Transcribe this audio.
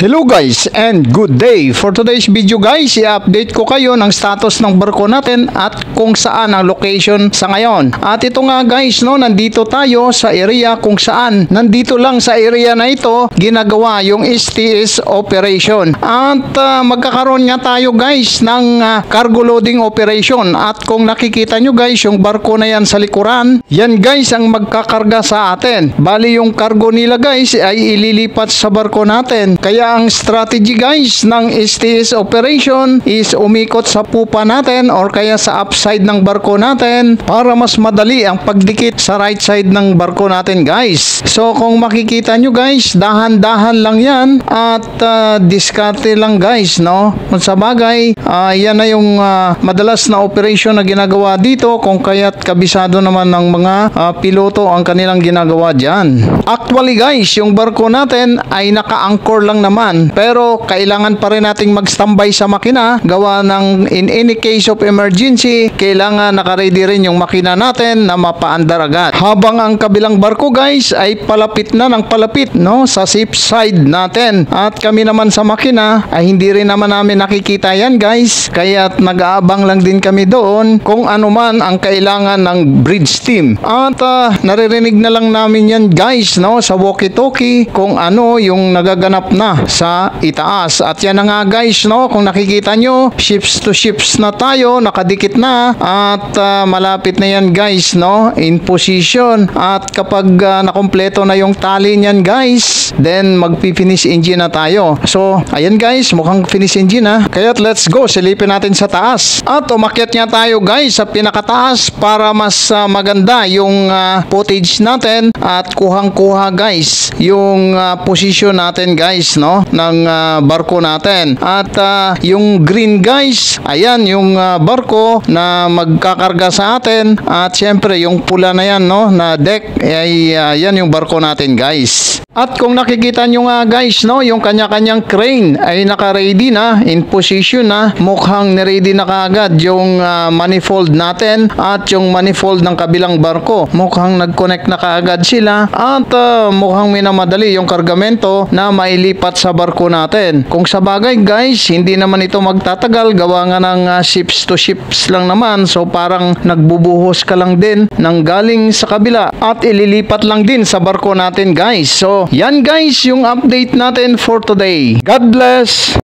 Hello guys and good day. For today's video guys, i-update ko kayo ng status ng barko natin at kung saan ang location sa ngayon. At ito nga guys, nandito tayo sa area kung saan nandito lang sa area na ito ginagawa yung STS operation. At magkakaroon nga tayo guys ng cargo loading operation. At kung nakikita nyo guys, yung barko na yan sa likuran, yan guys ang magkakarga sa atin. Bali yung cargo nila guys ay ililipat sa barko natin. Kaya ang strategy guys ng STS operation is umikot sa pupa natin or kaya sa upside ng barko natin para mas madali ang pagdikit sa right side ng barko natin guys. So kung makikita nyo guys, dahan-dahan lang yan at diskarte lang guys, Kung sa bagay, yan na yung madalas na operation na ginagawa dito kung kaya't kabisado naman ng mga piloto ang kanilang ginagawa dyan. Actually guys, yung barko natin ay naka-anchor lang naman. Pero kailangan pa rin nating mag-standby sa makina gawa ng in any case of emergency, kailangan naka-ready rin yung makina natin na mapaandar agad. Habang ang kabilang barko guys ay palapit na ng palapit sa safe side natin. At kami naman sa makina ay hindi rin naman namin nakikita yan guys. Kaya nag-aabang lang din kami doon kung ano man ang kailangan ng bridge team. At naririnig na lang namin yan guys sa walkie-talkie kung ano yung nagaganap na sa itaas. At yan na nga guys, kung nakikita nyo, ships to ships na tayo, nakadikit na at malapit na yan guys, in position. At kapag nakompleto na yung tali niyan guys, then magpi-finish engine na tayo. So ayan guys, mukhang finish engine na. Kaya let's go, silipin natin sa taas. At umakyat nga tayo guys sa pinakataas para mas maganda yung footage natin at kuhang-kuha guys yung position natin guys, ng barko natin. At yung green guys, ayan yung barko na magkakarga sa atin. At syempre yung pula na yan na deck ay yan yung barko natin guys. At kung nakikita nyo nga guys, yung kanya-kanyang crane ay naka-ready na, in position na. Mukhang niready na kaagad yung manifold natin at yung manifold ng kabilang barko. Mukhang nag-connect na kaagad sila at mukhang minamadali yung kargamento na mailipat sa barko natin. Kung sa bagay guys, hindi naman ito magtatagal, gawa nga ng ships to ships lang naman. So parang nagbubuhos ka lang din ng galing sa kabila at ililipat lang din sa barko natin guys. So yan guys yung update natin for today. God bless!